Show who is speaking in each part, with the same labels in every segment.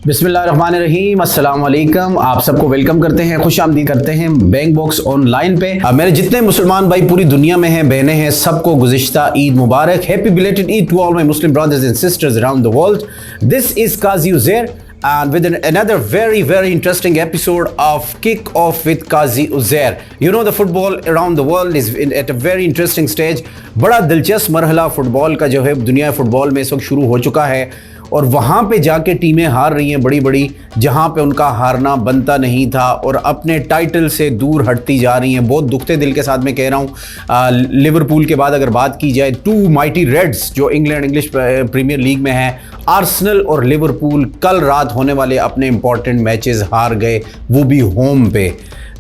Speaker 1: बिस्मिल्लाहिर्रहमानिर्रहीम, अस्सलाम वालेकुम। आप सबको वेलकम करते हैं, खुश आमदीद करते हैं बैंक बॉक्स ऑनलाइन पे। मेरे जितने मुसलमान भाई पूरी दुनिया में हैं, बहनें हैं, सबको गुज़िश्ता ईद मुबारक। Happy belated Eid to all my Muslim brothers and sisters around the world. This is Kazi Uzair and with another very interesting episode of Kick Off with Qazi Uzair. You know, the football around the world is at a very interesting stage. बड़ा दिलचस्प मरहला football का जो है दुनिया football में इस वक्त शुरू हो चुका है और वहाँ पे जाके टीमें हार रही हैं बड़ी बड़ी, जहाँ पे उनका हारना बनता नहीं था और अपने टाइटल से दूर हटती जा रही हैं। बहुत दुखते दिल के साथ मैं कह रहा हूँ। लिवरपूल के बाद अगर बात की जाए, टू माइटी रेड्स जो इंग्लिश प्रीमियर लीग में हैं, आर्सेनल और लिवरपूल कल रात होने वाले अपने इंपॉर्टेंट मैचेस हार गए, वो भी होम पे।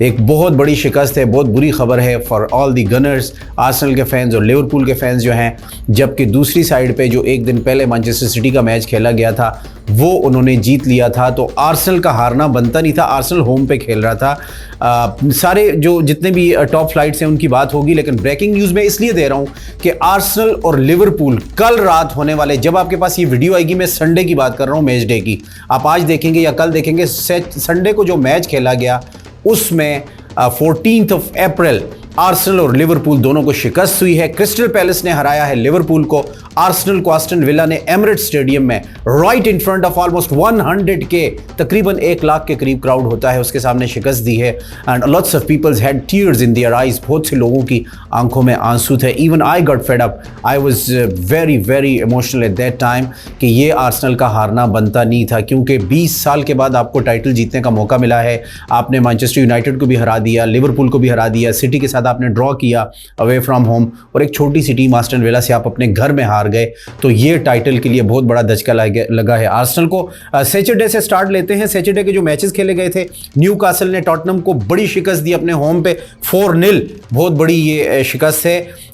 Speaker 1: एक बहुत बड़ी शिकस्त है, बहुत बुरी खबर है for all the Gunners, Arsenal के फैंस और लिवरपूल के फैंस जो हैं। जबकि दूसरी साइड पे जो एक दिन पहले मैनचेस्टर सिटी का मैच खेला गया था वो उन्होंने जीत लिया था, तो आर्सेनल का हारना बनता नहीं था। आर्सेनल होम पे खेल रहा था। सारे जो जितने भी टॉप फ्लाइट्स हैं उनकी बात होगी, लेकिन ब्रेकिंग न्यूज़ मैं इसलिए दे रहा हूँ कि आर्सेनल और लिवरपूल कल रात होने वाले, जब आपके पास ये वीडियो आएगी, मैं संडे की बात कर रहा हूँ, मैच डे की, आप आज देखेंगे या कल देखेंगे, संडे को जो मैच खेला गया उसमें 14 अप्रैल आर्सेनल और लिवरपूल दोनों को शिकस्त हुई है। क्रिस्टल पैलेस ने हराया है लिवरपूल को। आर्सेनल को आस्टन विला ने एमिरेट्स स्टेडियम में right in front of almost 100 के, तकरीबन 1 लाख के करीब क्राउड होता है, उसके सामने शिकस्त दी है। And lots of peoples had tears in their eyes, बहुत से लोगों की आंखों में आंसू थे। Even I got fed up, I was very emotional at that time कि ये आर्सेनल का हारना बनता नहीं था, क्योंकि 20 साल के बाद आपको टाइटल जीतने का मौका मिला है। आपने मैनचेस्टर यूनाइटेड को भी हरा दिया, लिवरपूल को भी हरा दिया, सिटी के साथ आपने ड्रॉ किया अवे फ्रॉम होम, और एक छोटी सी टीम आस्टन विला से आप अपने घर में हार गए। तो ये टाइटल के लिए बहुत बड़ा धचका लगा है आर्सेनल को। सैटरडे से स्टार्ट लेते हैं। सैटरडे के जो मैचेस खेले गए थे, न्यूकासल ने टॉटनहम को बड़ी शिकस्त दी अपने होम पे 4-0, बहुत बड़ी ये शिकस्त है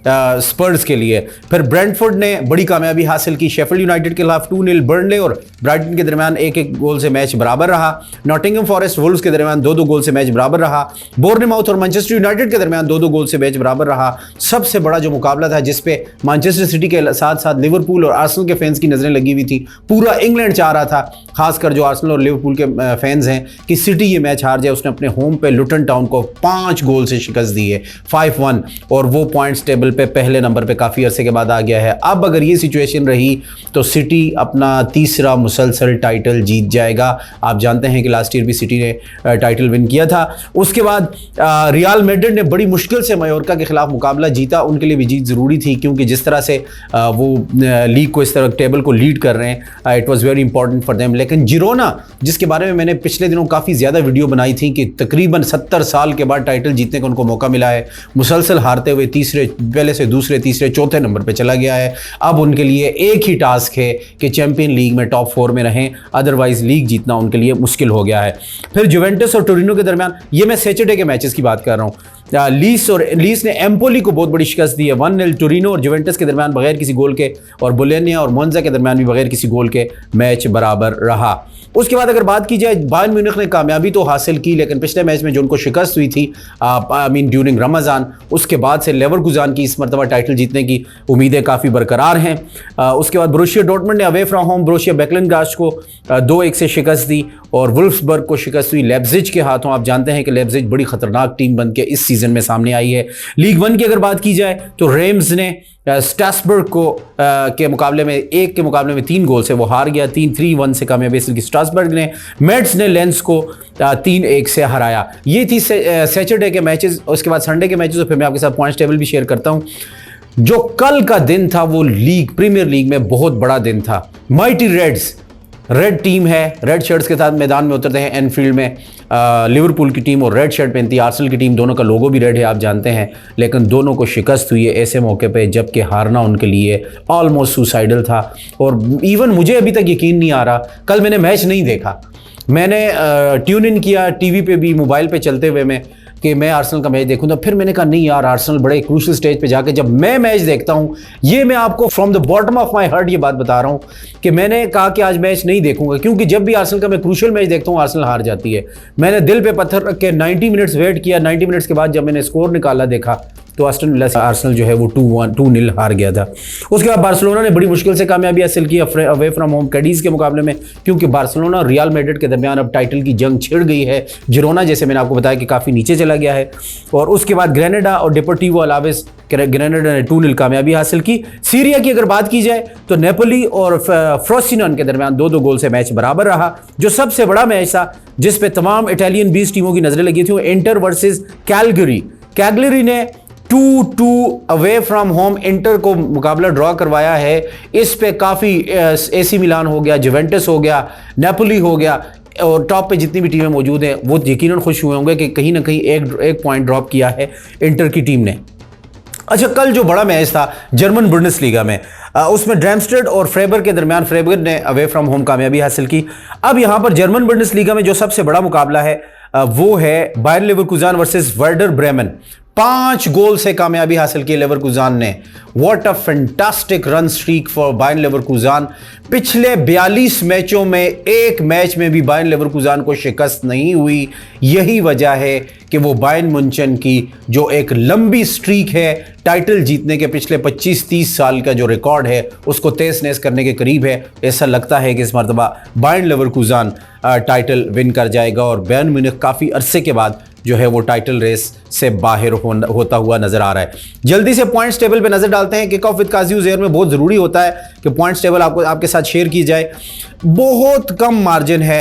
Speaker 1: स्पर्स के लिए। फिर ब्रेंटफोर्ड ने बड़ी कामयाबी हासिल की, शेफील्ड यूनाइटेड के खिलाफ 2-0, बर्नले और ब्राइटन के दरमियान 1-1 गोल से मैच बराबर रहा। नॉटिंघम फॉरेस्ट वुल्व्स के दरमियान 2-2 गोल से मैच बराबर रहा। बोर्नमाउथ और मैनचेस्टर यूनाइटेड के दरमियान 2-2 गोल से मैच बराबर रहा। सबसे बड़ा जो मुकाबला था, जिसपे मैनचेस्टर सिटी के साथ साथ लिवरपूल और आर्सेनल के फैंस की नजरें लगी हुई थी, पूरा इंग्लैंड चाह रहा था, खासकर जो आर्सेनल और लिवरपूल के फैंस हैं, कि सिटी ये मैच हार जाए। उसने अपने होम पे लुटन टाउन को 5 गोल से शिकस्त दी है, 5-1, और वो पॉइंट्स टेबल पे पहले नंबर पे काफ़ी अरसे के बाद आ गया है। अब अगर ये सिचुएशन रही तो सिटी अपना तीसरा मुसलसल टाइटल जीत जाएगा। आप जानते हैं कि लास्ट ईयर भी सिटी ने टाइटल विन किया था। उसके बाद रियल मैड्रिड ने बड़ी मुश्किल से मायोर्का के खिलाफ मुकाबला जीता। उनके लिए भी जीत ज़रूरी थी, क्योंकि जिस तरह से वो लीग को, इस तरह टेबल को लीड कर रहे हैं, it was very important for them. लेकिन जिरोना, जिसके बारे में मैंने पिछले दिनों काफ़ी ज़्यादा वीडियो बनाई थी कि तकरीबन 70 साल के बाद टाइटल जीतने का उनको मौका मिला है, मुसलसल हारते हुए पहले से दूसरे, तीसरे, चौथे नंबर पे चला गया है। अब उनके लिए एक ही टास्क है कि चैंपियन लीग में टॉप 4 में रहें, अदरवाइज लीग जीतना उनके लिए मुश्किल हो गया है। फिर जुवेंटस और टोरिनो के दरमियान, ये मैं सैटरडे के मैचेस की बात कर रहा हूँ, लीस ने एम्पोली को बहुत बड़ी शिकस्त दी है 1-0। टोरिनो और जुवेंटस के दरमियान बगैर किसी गोल के, और बोलोनिया और मोन्जा के दरमियान भी बगैर किसी गोल के मैच बराबर रहा। उसके बाद अगर बात की जाए, बायर्न म्यूनिख ने कामयाबी तो हासिल की, लेकिन पिछले मैच में जो उनको शिकस्त हुई थी ड्यूरिंग रमज़ान, उसके बाद से लेवरकुज़न की इस मरतबा टाइटल जीतने की उम्मीदें काफ़ी बरकरार हैं। उसके बाद बोरुसिया डॉर्टमुंड ने अवे फ्रॉम होम बोरुसिया बेकलेनगास्ट को 2-1 से शिकस्त दी, और वुल्फ्सबर्ग को शिकस्त हुई लेप्जिग के हाथों। आप जानते हैं कि लेप्जिग बड़ी खतरनाक टीम बन के इस सीज़न में सामने आई है। लीग 1 की अगर बात की जाए तो रेम्स ने स्ट्रासबर्ग को के मुकाबले में 1 के मुकाबले में 3 गोल से वो हार गया, 3-1 से कामयाबी हासिल की स्ट्रासबर्ग ने। मेड्स ने लेंस को 3-1 से हराया। ये थी सैटरडे के मैचेस। उसके बाद संडे के मैचेस, और फिर मैं आपके साथ पॉइंट्स टेबल भी शेयर करता हूँ। जो कल का दिन था वो प्रीमियर लीग में बहुत बड़ा दिन था। माइटी रेड्स, रेड टीम है, रेड शर्ट्स के साथ मैदान में उतरते हैं एनफील्ड में। लिवरपूल की टीम और रेड शर्ट पहनती है, आर्सेनल की टीम, दोनों का लोगो भी रेड है, आप जानते हैं। लेकिन दोनों को शिकस्त हुई है ऐसे मौके पे, जबकि हारना उनके लिए ऑलमोस्ट सुसाइडल था। और इवन मुझे अभी तक यकीन नहीं आ रहा, कल मैंने मैच नहीं देखा, मैंने ट्यून इन किया टीवी पे भी, मोबाइल पे चलते हुए में, कि मैं आर्सेनल का मैच देखूंगा। फिर मैंने कहा नहीं यार, आर्सेनल बड़े क्रूशियल स्टेज पे जाके जब मैं मैच देखता हूं, ये मैं आपको from the bottom of my heart ये बात बता रहा हूं कि मैंने कहा कि आज मैच नहीं देखूंगा, क्योंकि जब भी आर्सेनल का मैं क्रूशियल मैच देखता हूं आर्सेनल हार जाती है। मैंने दिल पे पत्थर रख के 90 मिनट्स वेट किया। 90 मिनट्स के बाद जब मैंने स्कोर निकाला देखा तो आस्टन विला से आर्सेनल जो है वो 2-0 हार गया था। उसके बाद बार्सिलोना ने बड़ी मुश्किल से कामयाबी हासिल की अवे फ्रॉम होम कैडीज के मुकाबले में, क्योंकि बार्सिलोना और रियल मैड्रिड के दरमियान अब टाइटल की जंग छिड़ गई है। जिरोना जैसे मैंने आपको बताया कि काफ़ी नीचे चला गया है। और उसके बाद ग्रेनेडा और डेपोर्टिवो अलावेस, ग्रेनेडा ने 2-0 कामयाबी हासिल की। सीरिया की अगर बात की जाए तो नेपोली और फ्रोसिनोन के दरमियान 2-2 गोल से मैच बराबर रहा। जो सबसे बड़ा मैच था जिस पे तमाम इटालियन 20 टीमों की नजरें लगी थी वो इंटर वर्सेस कैलगरी। कैलगरी ने 2-2 अवे फ्रॉम होम इंटर को मुकाबला ड्रॉ करवाया है। इस पे काफ़ी एसी मिलान हो गया, जुवेंटस हो गया, नेपोली हो गया और टॉप पे जितनी भी टीमें मौजूद हैं वो यकीनन खुश हुए होंगे कि कहीं ना कहीं एक पॉइंट ड्रॉप किया है इंटर की टीम ने। अच्छा, कल जो बड़ा मैच था जर्मन बुंडेसलीगा में, उसमें ड्रेम्स्टेड और फ्रेबर के दरमियान फ्रेबर ने अवे फ्रॉम होम कामयाबी हासिल की। अब यहां पर जर्मन बुंडेसलीगा में जो सबसे बड़ा मुकाबला है वो है Bayer Leverkusen versus Werder Bremen. 5 goal से कामयाबी हासिल की लेवरकुज़न ने। What a fantastic run streak for Bayer Leverkusen. पिछले 42 मैचों में एक मैच में भी बायर लेवरकुज़न को शिकस्त नहीं हुई। यही वजह है कि वो बायर्न मुंचन की जो एक लंबी स्ट्रीक है टाइटल जीतने के, पिछले 25-30 साल का जो रिकॉर्ड है उसको तहस-नहस करने के करीब है। ऐसा लगता है कि इस मरतबा बायर्न लेवरकुज़न टाइटल विन कर जाएगा और बायर्न म्यूनिख काफ़ी अरसे के बाद जो है वो टाइटल रेस से बाहर होता हुआ नजर आ रहा है। जल्दी से पॉइंट्स टेबल पे नजर डालते हैं। किक ऑफ विद काजी उज़ैर में बहुत ज़रूरी होता है कि पॉइंट्स टेबल आपके साथ शेयर की जाए। बहुत कम मार्जिन है।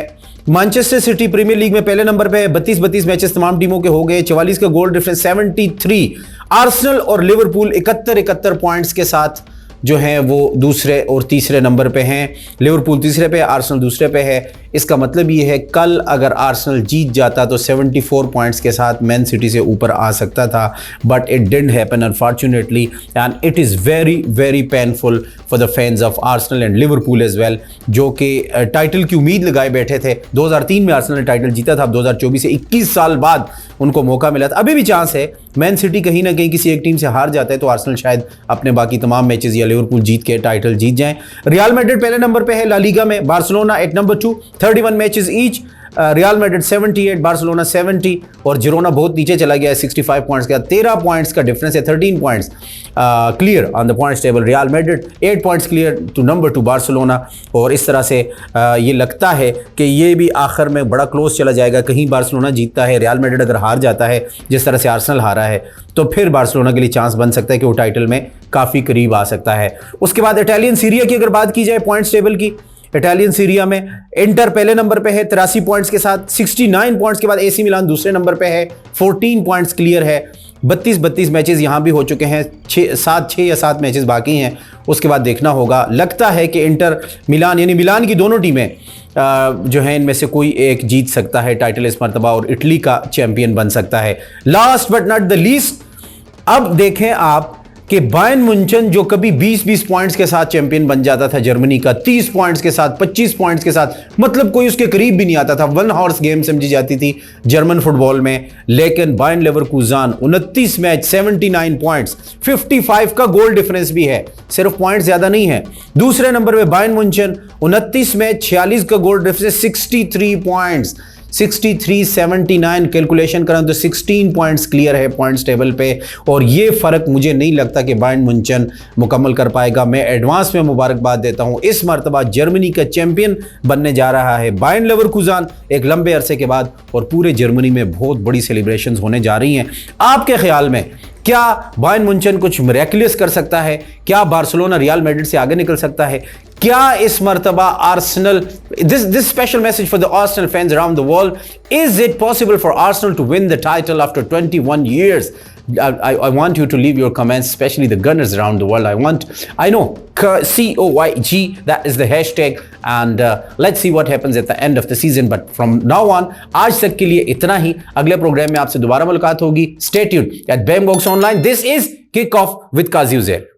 Speaker 1: मैनचेस्टर सिटी प्रीमियर लीग में पहले नंबर पे है, 32 मैचेस तमाम टीमों के हो गए, 44 का गोल डिफरेंस, 73। आर्सेनल और लिवरपूल 71 पॉइंट्स के साथ जो हैं वो दूसरे और तीसरे नंबर पे हैं। लिवरपूल तीसरे पे, आर्सेनल दूसरे पे है। इसका मतलब ये है कल अगर आर्सेनल जीत जाता तो 74 पॉइंट्स के साथ मैन सिटी से ऊपर आ सकता था, but it didn't happen unfortunately and it is very very painful for the fans of Arsenal and Liverpool as well, जो कि टाइटल की उम्मीद लगाए बैठे थे। 2003 में आर्सेनल ने टाइटल जीता था। अब 2024 से 21 साल बाद उनको मौका मिला था। अभी भी चांस है मैन सिटी कहीं ना कहीं किसी एक टीम से हार जाता है तो आर्सेनल शायद अपने बाकी तमाम मैचेस या लिवरपूल जीत के टाइटल जीत जाएं। रियल मैड्रिड पहले नंबर पे है ला लीगा में, Barcelona at number 2, 31 matches each. Real Madrid 78, Barcelona 70 और जिरोना बहुत नीचे चला गया है 65 पॉइंट्स का। 13 पॉइंट्स का डिफरेंस है, 13 points clear on the points table. Real Madrid 8 points clear to number 2 Barcelona. और इस तरह से ये लगता है कि ये भी आखिर में बड़ा क्लोज चला जाएगा। कहीं बार्सिलोना जीतता है, रियल मैड्रिड अगर हार जाता है जिस तरह से आर्सेनल हारा है तो फिर बार्सिलोना के लिए चांस बन सकता है कि वो टाइटल में काफ़ी करीब आ सकता है। उसके बाद इटालियन सीरिया की अगर बात की जाए पॉइंट्स टेबल की, इटालियन सीरिया में इंटर पहले नंबर पे है 83 पॉइंट्स के साथ, 69 पॉइंट्स के बाद एसी मिलान दूसरे नंबर पे है, 14 पॉइंट्स क्लियर है। 32 मैचेस यहाँ भी हो चुके हैं, 6 या 7 मैचेस बाकी हैं। उसके बाद देखना होगा। लगता है कि इंटर मिलान यानी मिलान की दोनों टीमें जो हैं इनमें से कोई एक जीत सकता है टाइटल इस मरतबा और इटली का चैंपियन बन सकता है। Last but not the least, अब देखें आप कि बायर्न मुंचन जो कभी 20-20 पॉइंट्स के साथ चैंपियन बन जाता था जर्मनी का, 30 पॉइंट्स के साथ, 25 पॉइंट्स के साथ, मतलब कोई उसके करीब भी नहीं आता था। 1 हॉर्स गेम समझी जाती थी जर्मन फुटबॉल में। लेकिन बायर्न लेवरकुज़न 29 मैच 79 पॉइंट्स, 55 का गोल डिफरेंस भी है, सिर्फ पॉइंट ज्यादा नहीं है। दूसरे नंबर पे बायर्न मुंचन 29 मैच 46 का गोल डिफरेंस, 63 पॉइंट्स, 63-79 कैलकुलेशन करें तो 16 पॉइंट्स क्लियर है पॉइंट्स टेबल पे। और ये फ़र्क मुझे नहीं लगता कि बायर्न मुंचन मुकम्मल कर पाएगा। मैं एडवांस में मुबारकबाद देता हूँ, इस मरतबा जर्मनी का चैंपियन बनने जा रहा है बायर्न लेवरकुज़न एक लंबे अरसे के बाद, और पूरे जर्मनी में बहुत बड़ी सेलिब्रेशंस होने जा रही हैं। आपके ख्याल में क्या बायर्न मुंचन कुछ मिरेकुलस कर सकता है? क्या बार्सिलोना रियल मैड्रिड से आगे निकल सकता है? क्या इस मर्तबा Arsenal, this special message for the Arsenal fans around the world, is it possible for Arsenal to win the title after 21 years? I want you to leave your comments, especially the Gunners around the world. I know COYG, that is the hashtag, and let's see what happens at the end of the season. But from now on, आज तक के लिए इतना ही। अगले programme में आपसे दोबारा मुलाकात होगी। Stay tuned at Bangbox Online. This is Kick Off with Kazi Uzair.